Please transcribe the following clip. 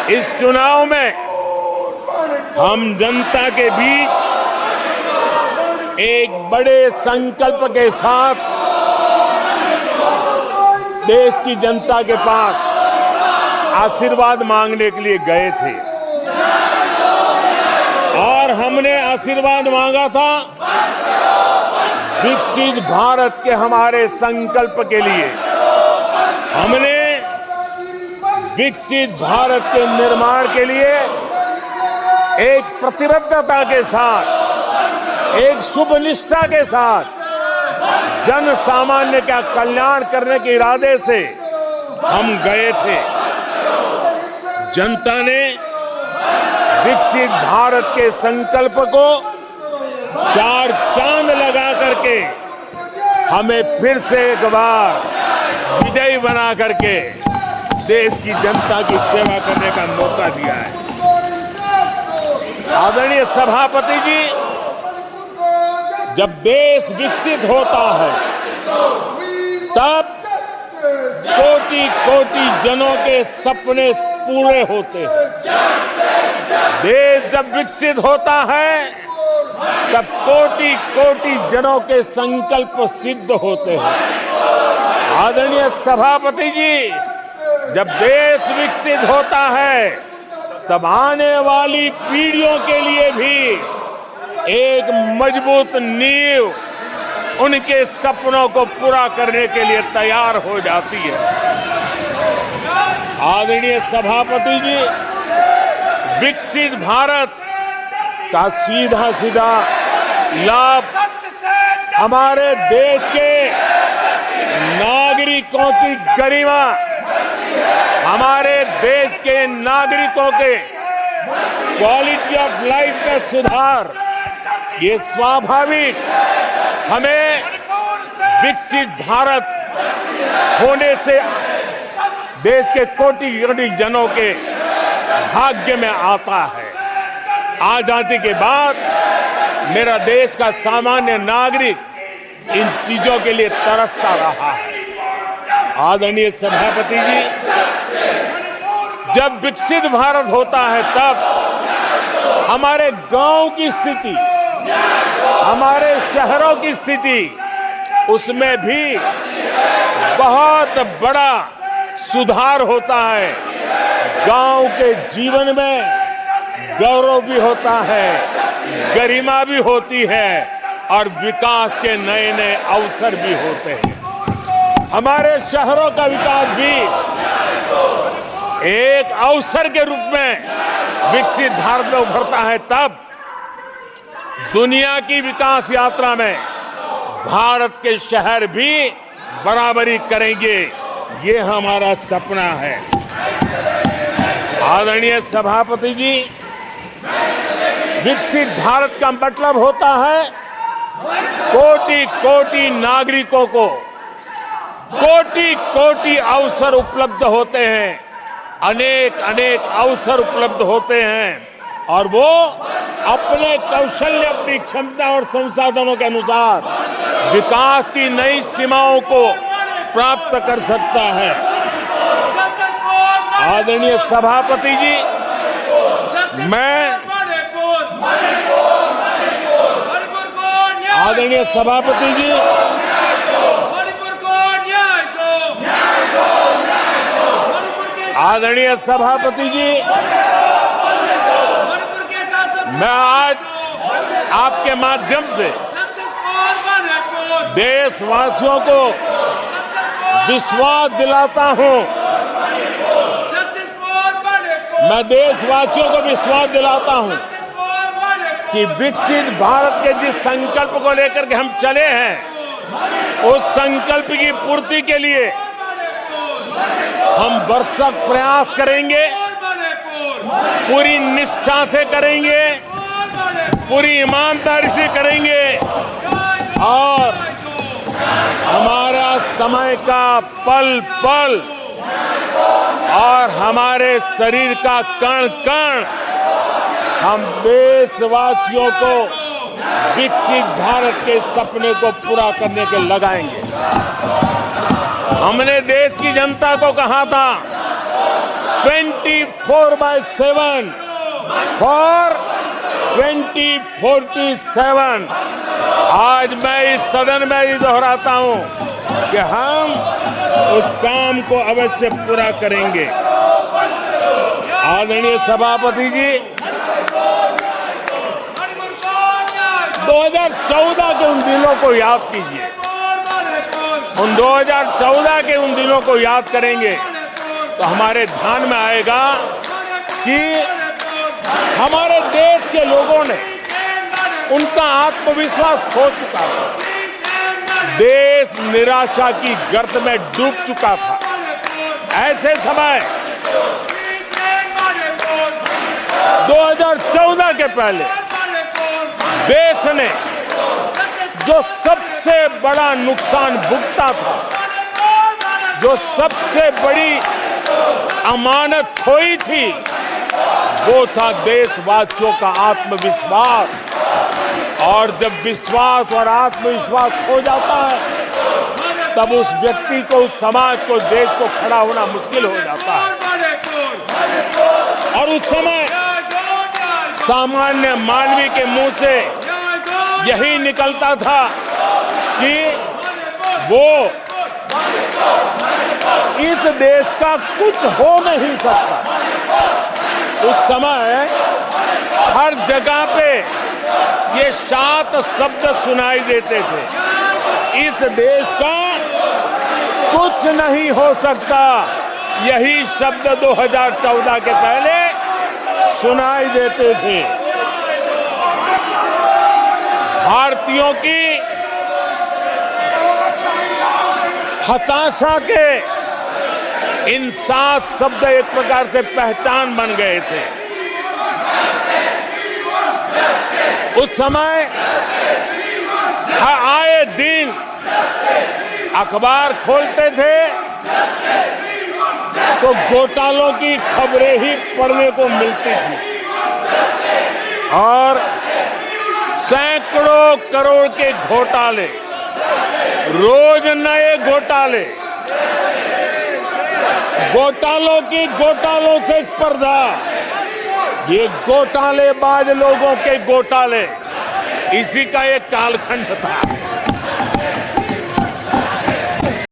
इस चुनाव में हम जनता के बीच एक बड़े संकल्प के साथ देश की जनता के पास आशीर्वाद मांगने के लिए गए थे और हमने आशीर्वाद मांगा था विकसित भारत के हमारे संकल्प के लिए। हमने विकसित भारत के निर्माण के लिए एक प्रतिबद्धता के साथ, एक शुभ निष्ठा के साथ जन सामान्य का कल्याण करने के इरादे से हम गए थे। जनता ने विकसित भारत के संकल्प को चार चांद लगा करके हमें फिर से एक बार विजयी बना करके देश की जनता की सेवा करने का मौका दिया है। आदरणीय सभापति जी, जब देश विकसित होता है तब कोटि कोटि जनों के सपने पूरे होते हैं। देश जब विकसित होता है तब कोटि कोटि जनों के संकल्प सिद्ध होते हैं। आदरणीय सभापति जी, जब देश विकसित होता है तब आने वाली पीढ़ियों के लिए भी एक मजबूत नींव उनके सपनों को पूरा करने के लिए तैयार हो जाती है। आदरणीय सभापति जी, विकसित भारत का सीधा सीधा लाभ हमारे देश के नागरिकों की गरिमा, हमारे देश के नागरिकों के क्वालिटी ऑफ लाइफ में सुधार, ये स्वाभाविक हमें विकसित भारत होने से देश के कोटि कोटि जनों के भाग्य में आता है। आजादी के बाद मेरा देश का सामान्य नागरिक इन चीजों के लिए तरसता रहा है। आदरणीय सभापति जी, जब विकसित भारत होता है तब हमारे गांव की स्थिति, हमारे शहरों की स्थिति, उसमें भी बहुत बड़ा सुधार होता है। गांव के जीवन में गौरव भी होता है, गरिमा भी होती है और विकास के नए नए अवसर भी होते हैं। हमारे शहरों का विकास भी एक अवसर के रूप में विकसित भारत में उभरता है। तब दुनिया की विकास यात्रा में भारत के शहर भी बराबरी करेंगे, ये हमारा सपना है। आदरणीय सभापति जी, विकसित भारत का मतलब होता है कोटि कोटि नागरिकों को कोटि कोटि अवसर उपलब्ध होते हैं, अनेक अनेक अवसर उपलब्ध होते हैं और वो अपने कौशल्य, अपनी क्षमता और संसाधनों के अनुसार विकास की नई सीमाओं को प्राप्त कर सकता है। आदरणीय सभापति जी, आदरणीय सभापति जी, आदरणीय सभापति जी, मैं आज आपके माध्यम से देशवासियों को विश्वास दिलाता हूं, मैं देशवासियों को विश्वास दिलाता हूं कि विकसित भारत के जिस संकल्प को लेकर के हम चले हैं, उस संकल्प की पूर्ति के लिए हम भरसक प्रयास करेंगे, पूरी निष्ठा से करेंगे, पूरी ईमानदारी से करेंगे और हमारा समय का पल पल और हमारे शरीर का कण कण हम देशवासियों को विकसित भारत के सपने को पूरा करने के लगाएंगे। हमने देश की जनता को कहा था 24/7 फॉर 2047। आज मैं इस सदन में ही दोहराता हूं कि हम उस काम को अवश्य पूरा करेंगे। आदरणीय सभापति जी, 2014 के उन दिनों को याद कीजिए। उन 2014 के उन दिनों को याद करेंगे तो हमारे ध्यान में आएगा कि हमारे देश के लोगों ने उनका आत्मविश्वास खो चुका था। देश निराशा की गर्त में डूब चुका था। ऐसे समय 2014 के पहले देश ने जो सबसे बड़ा नुकसान भुगता था, जो सबसे बड़ी अमानत खोई थी, वो था देशवासियों का आत्मविश्वास। और जब विश्वास और आत्मविश्वास खो जाता है तब उस व्यक्ति को, उस समाज को, देश को खड़ा होना मुश्किल हो जाता है। और उस समय सामान्य मानवी के मुंह से यही निकलता था कि वो इस देश का कुछ हो नहीं सकता। उस समय हर जगह पे ये 7 शब्द सुनाई देते थे, इस देश का कुछ नहीं हो सकता। यही शब्द 2014 के पहले सुनाई देते थे। भारतीयों की हताशा के इन 7 शब्द एक प्रकार से पहचान बन गए थे। उस समय आए दिन अखबार खोलते थे तो घोटालों की खबरें ही पढ़ने को मिलती थी और सैकड़ों करोड़ के घोटाले, रोज नए घोटाले, घोटालों से स्पर्धा, ये घोटालेबाज लोगों के घोटाले, इसी का एक कालखंड था।